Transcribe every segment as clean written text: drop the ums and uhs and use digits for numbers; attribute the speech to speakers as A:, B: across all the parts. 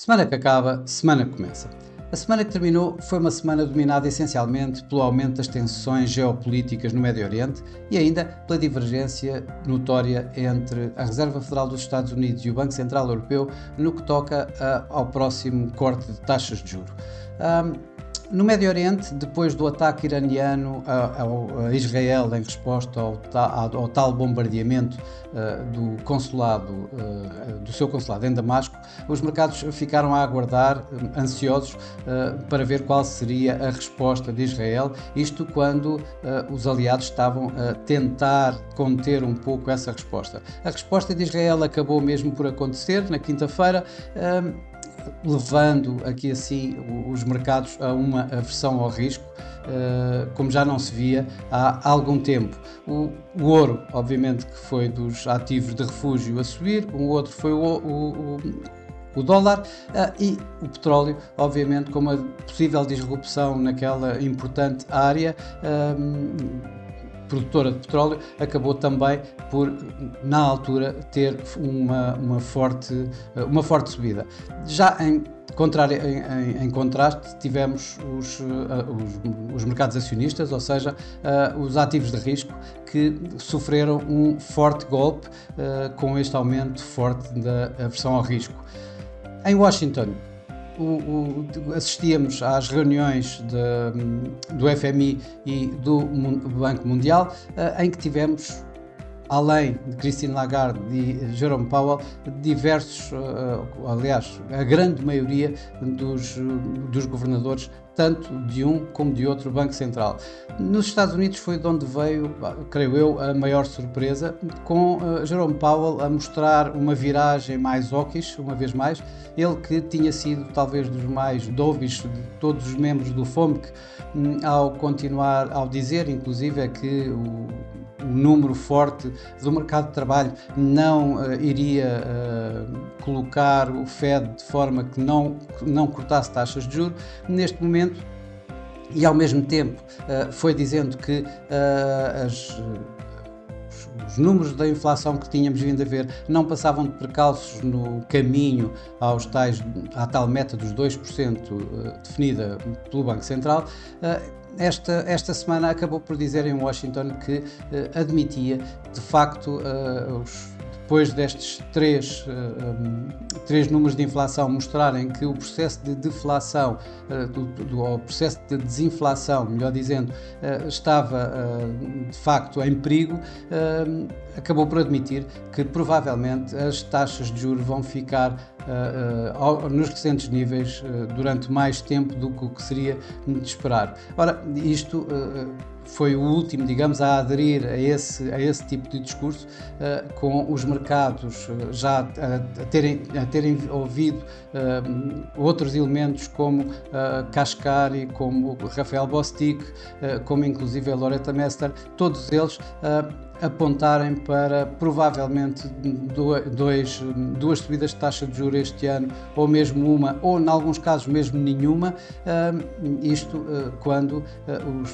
A: Semana que acaba, semana que começa. A semana que terminou foi uma semana dominada essencialmente pelo aumento das tensões geopolíticas no Médio Oriente e ainda pela divergência notória entre a Reserva Federal dos Estados Unidos e o Banco Central Europeu no que toca ao próximo corte de taxas de juros. No Médio Oriente, depois do ataque iraniano a Israel em resposta ao tal bombardeamento do seu consulado em Damasco, os mercados ficaram a aguardar, ansiosos, para ver qual seria a resposta de Israel, isto quando os aliados estavam a tentar conter um pouco essa resposta. A resposta de Israel acabou mesmo por acontecer na quinta-feira, levando aqui assim os mercados a uma aversão ao risco, como já não se via há algum tempo. O ouro, obviamente, que foi dos ativos de refúgio a subir, um outro foi o dólar, e o petróleo, obviamente, com uma possível disrupção naquela importante área produtora de petróleo, acabou também por, na altura, ter uma forte subida. Já em contraste, tivemos os mercados acionistas, ou seja, os ativos de risco, que sofreram um forte golpe com este aumento forte da aversão ao risco. Em Washington, assistíamos às reuniões do FMI e do Banco Mundial, em que tivemos, além de Christine Lagarde e Jerome Powell, diversos, aliás, a grande maioria dos governadores, tanto de um como de outro Banco Central. Nos Estados Unidos foi de onde veio, creio eu, a maior surpresa, com Jerome Powell a mostrar uma viragem mais hawkish, uma vez mais, ele que tinha sido talvez dos mais dovish de todos os membros do FOMC, ao dizer, inclusive, que o número forte do mercado de trabalho não iria colocar o Fed de forma que não cortasse taxas de juros. Neste momento, e ao mesmo tempo foi dizendo que os números da inflação que tínhamos vindo a ver não passavam de precalços no caminho à tal meta dos 2% definida pelo Banco Central. Esta semana acabou por dizer em Washington que admitia, de facto, depois destes três números de inflação mostrarem que o processo de deflação, o processo de desinflação, melhor dizendo, estava de facto em perigo, acabou por admitir que provavelmente as taxas de juros vão ficar nos recentes níveis durante mais tempo do que o que seria de esperar. Ora, isto foi o último, digamos, a aderir a esse tipo de discurso, com os mercados já a terem ouvido outros elementos como Kashkari, como Rafael Bostic, como inclusive a Loretta Mester, todos eles apontarem para provavelmente duas subidas de taxa de juros este ano, ou mesmo uma, ou em alguns casos mesmo nenhuma, isto quando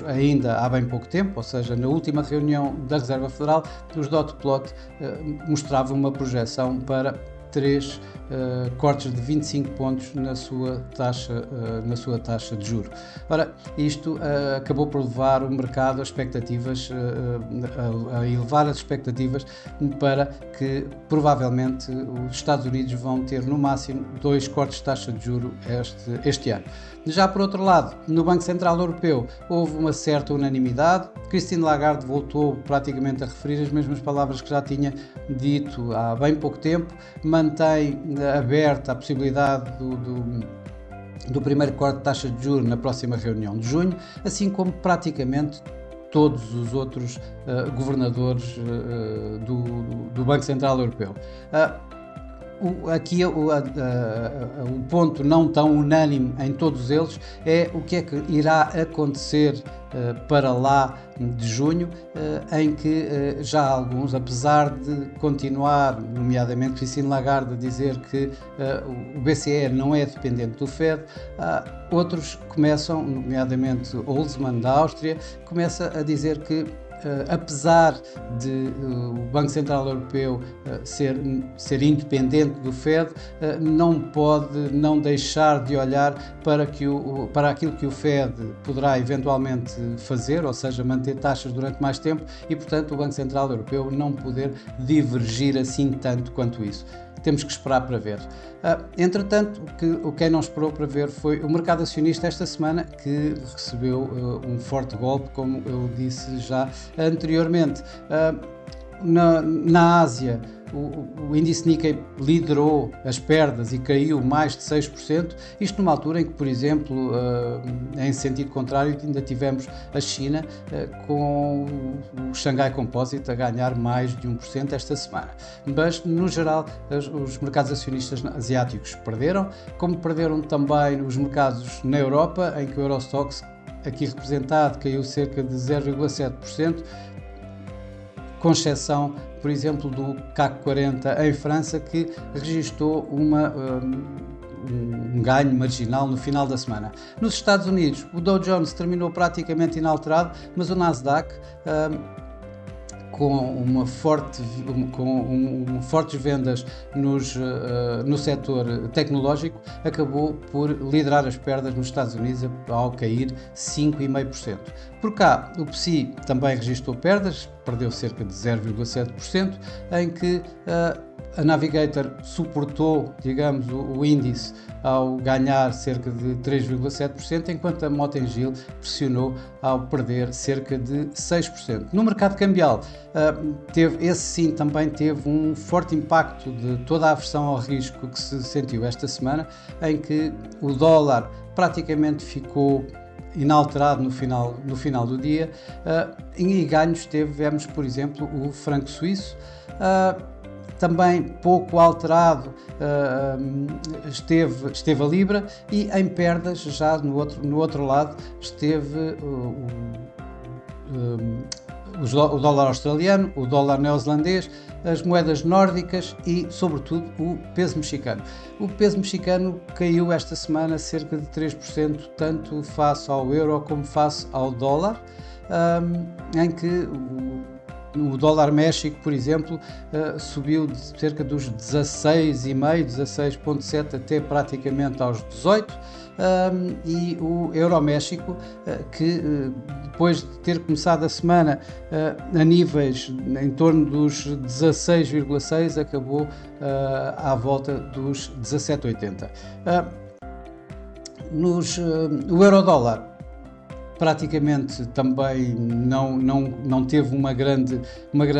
A: ainda há bem pouco tempo, ou seja, na última reunião da Reserva Federal, os dot plot mostravam uma projeção para 3 cortes de 25 pontos na sua taxa de juros. Ora, isto acabou por levar o mercado a expectativas, a elevar as expectativas para que provavelmente os Estados Unidos vão ter no máximo 2 cortes de taxa de juros este ano. Já por outro lado, no Banco Central Europeu houve uma certa unanimidade. Christine Lagarde voltou praticamente a referir as mesmas palavras que já tinha dito há bem pouco tempo, mantém aberta a possibilidade do primeiro corte de taxa de juros na próxima reunião de junho, assim como praticamente todos os outros governadores do Banco Central Europeu. Aqui o ponto não tão unânime em todos eles é o que é que irá acontecer para lá de junho, em que já alguns, apesar de continuar, nomeadamente Christine Lagarde, a dizer que o BCE não é dependente do Fed, outros começam, nomeadamente Holzmann da Áustria, começa a dizer que apesar de o Banco Central Europeu ser independente do Fed, não pode não deixar de olhar para aquilo que o Fed poderá eventualmente fazer, ou seja, manter taxas durante mais tempo e, portanto, o Banco Central Europeu não poder divergir assim tanto quanto isso. Temos que esperar para ver. Entretanto, quem não esperou para ver foi o mercado acionista esta semana, que recebeu um forte golpe, como eu disse já anteriormente. Na Ásia, o índice Nikkei liderou as perdas e caiu mais de 6%, isto numa altura em que, por exemplo, em sentido contrário, ainda tivemos a China com o Xangai Composite a ganhar mais de 1% esta semana. Mas, no geral, os mercados acionistas asiáticos perderam, como perderam também os mercados na Europa, em que o Eurostoxx, aqui representado, caiu cerca de 0,7%, com exceção, por exemplo, do CAC 40 em França, que registrou um ganho marginal no final da semana. Nos Estados Unidos, o Dow Jones terminou praticamente inalterado, mas o Nasdaq, com fortes vendas no setor tecnológico, acabou por liderar as perdas nos Estados Unidos ao cair 5,5%. Por cá, o PSI também registrou perdas, perdeu cerca de 0,7%, em que a Navigator suportou, digamos, o índice ao ganhar cerca de 3,7%, enquanto a Mota-Engil pressionou ao perder cerca de 6%. No mercado cambial, esse sim também teve um forte impacto de toda a aversão ao risco que se sentiu esta semana, em que o dólar praticamente ficou inalterado no final do dia, e ganhos tivemos, por exemplo, o franco suíço, também pouco alterado esteve a Libra, e em perdas, já no outro lado, esteve o dólar australiano, o dólar neozelandês, as moedas nórdicas e, sobretudo, o peso mexicano. O peso mexicano caiu esta semana cerca de 3%, tanto face ao euro como face ao dólar, em que o dólar México, por exemplo, subiu de cerca dos 16,5, 16,7 até praticamente aos 18, e o Euro México, que depois de ter começado a semana a níveis em torno dos 16,6, acabou à volta dos 17,80. O euro-dólar praticamente também não teve uma grande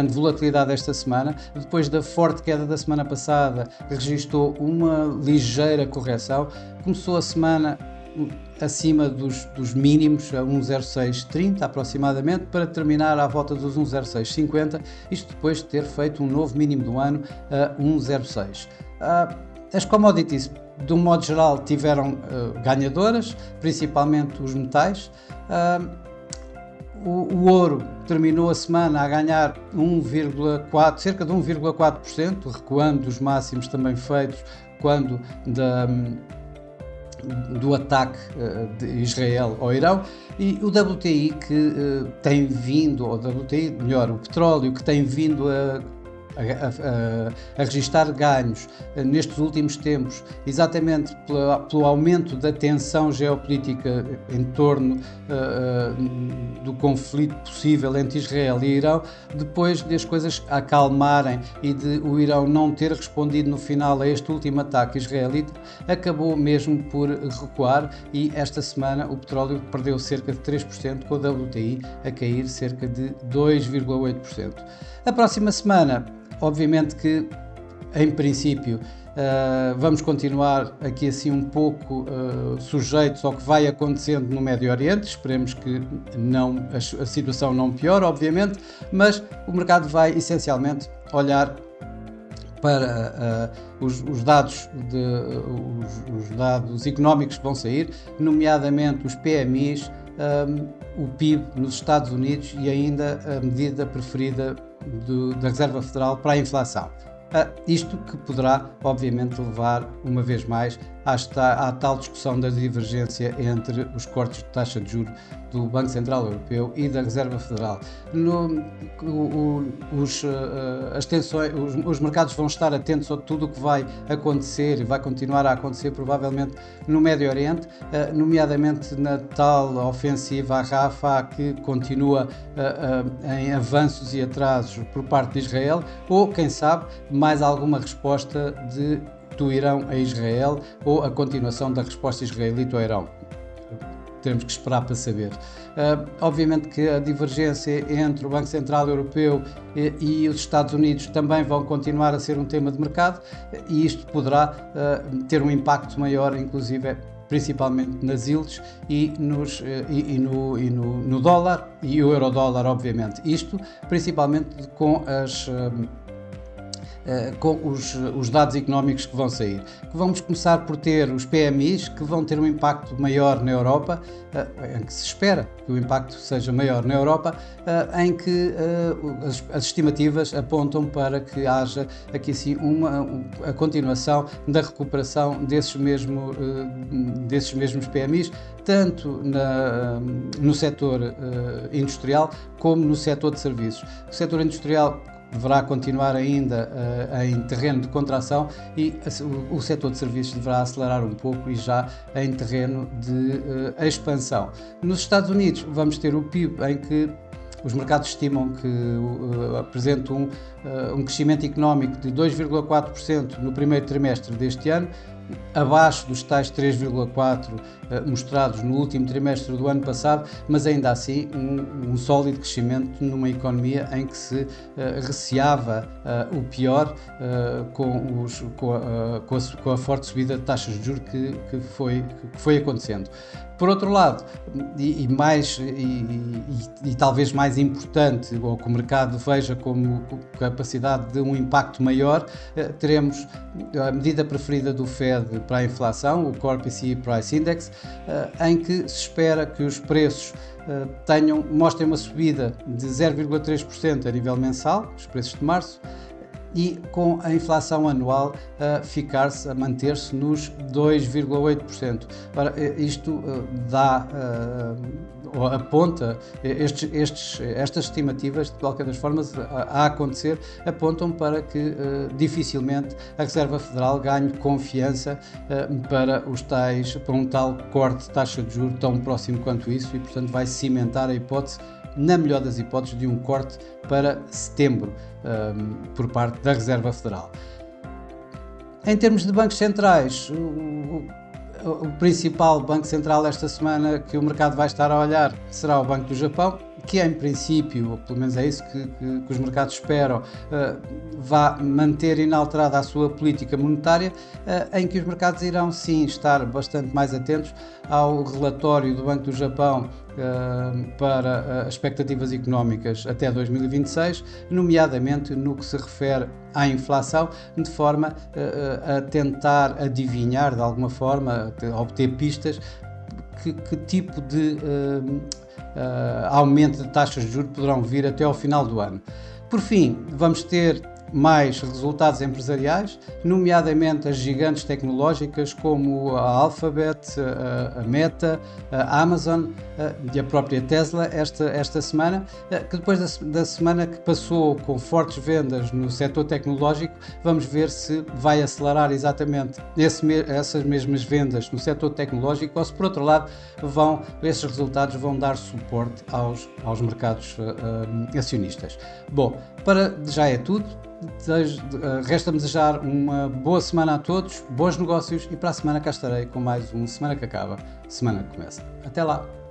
A: volatilidade esta semana. Depois da forte queda da semana passada, registrou uma ligeira correção. Começou a semana acima dos mínimos, a 1,0630 aproximadamente, para terminar à volta dos 1,0650, isto depois de ter feito um novo mínimo do ano a 1,06. As commodities, de um modo geral, tiveram ganhadoras, principalmente os metais. O ouro terminou a semana a ganhar cerca de 1,4%, recuando dos máximos também feitos quando do ataque de Israel ao Irão, e o WTI que tem vindo, ou WTI, melhor, o petróleo, que tem vindo a registrar ganhos nestes últimos tempos, exatamente pelo aumento da tensão geopolítica em torno do conflito possível entre Israel e Irão, depois de as coisas acalmarem e de o Irão não ter respondido no final a este último ataque israelita, acabou mesmo por recuar, e esta semana o petróleo perdeu cerca de 3%, com o WTI a cair cerca de 2,8%. A próxima semana, obviamente que, em princípio, vamos continuar aqui assim um pouco sujeitos ao que vai acontecendo no Médio Oriente. Esperemos que a situação não piore, obviamente, mas o mercado vai essencialmente olhar para os dados económicos que vão sair, nomeadamente os PMIs, o PIB nos Estados Unidos e ainda a medida preferida da Reserva Federal para a inflação. Isto que poderá, obviamente, levar, uma vez mais, à tal discussão da divergência entre os cortes de taxa de juros do Banco Central Europeu e da Reserva Federal. Os mercados vão estar atentos a tudo o que vai acontecer e vai continuar a acontecer provavelmente no Médio Oriente, nomeadamente na tal ofensiva à Rafah que continua em avanços e atrasos por parte de Israel, ou quem sabe mais alguma resposta do Irão a Israel ou a continuação da resposta israelita ao Irão. Temos que esperar para saber. Obviamente que a divergência entre o Banco Central Europeu e os Estados Unidos também vão continuar a ser um tema de mercado e isto poderá ter um impacto maior, inclusive principalmente nas yields e no dólar e o euro-dólar, obviamente. Isto principalmente com os dados económicos que vão sair. Vamos começar por ter os PMIs, que vão ter um impacto maior na Europa, em que se espera que o impacto seja maior na Europa, em que as estimativas apontam para que haja aqui sim a continuação da recuperação desses mesmos PMIs, tanto no setor industrial como no setor de serviços. O setor industrial deverá continuar ainda em terreno de contração e o setor de serviços deverá acelerar um pouco e já em terreno de expansão. Nos Estados Unidos vamos ter o PIB, em que os mercados estimam que apresenta um crescimento económico de 2,4% no primeiro trimestre deste ano, abaixo dos tais 3,4% mostrados no último trimestre do ano passado, mas ainda assim um sólido crescimento numa economia em que se receava o pior com a forte subida de taxas de juros que foi acontecendo. Por outro lado, e talvez mais importante, ou que o mercado veja como capacidade de um impacto maior, teremos a medida preferida do Fed para a inflação, o Core PCE Price Index, em que se espera que os preços mostrem uma subida de 0,3% a nível mensal, os preços de março, e com a inflação anual a manter-se nos 2,8%. Ora, isto aponta, estas estimativas, de qualquer das formas, a acontecer, apontam para que dificilmente a Reserva Federal ganhe confiança para um tal corte de taxa de juros tão próximo quanto isso e, portanto, vai cimentar a hipótese, na melhor das hipóteses, de um corte para setembro por parte da Reserva Federal. Em termos de bancos centrais, o principal banco central esta semana que o mercado vai estar a olhar será o Banco do Japão, que em princípio, ou pelo menos é isso que os mercados esperam, vá manter inalterada a sua política monetária, em que os mercados irão sim estar bastante mais atentos ao relatório do Banco do Japão para as expectativas económicas até 2026, nomeadamente no que se refere à inflação, de forma a tentar adivinhar de alguma forma, a obter pistas que tipo de aumento de taxas de juros poderão vir até ao final do ano. Por fim, vamos ter mais resultados empresariais, nomeadamente as gigantes tecnológicas como a Alphabet, a Meta, a Amazon e a própria Tesla esta semana, que depois da semana que passou com fortes vendas no setor tecnológico, vamos ver se vai acelerar exatamente essas mesmas vendas no setor tecnológico ou se, por outro lado, esses resultados vão dar suporte aos mercados acionistas. Bom, para já é tudo. Resta-me desejar uma boa semana a todos, bons negócios e para a semana cá estarei com mais um Semana que Acaba, Semana que Começa. Até lá!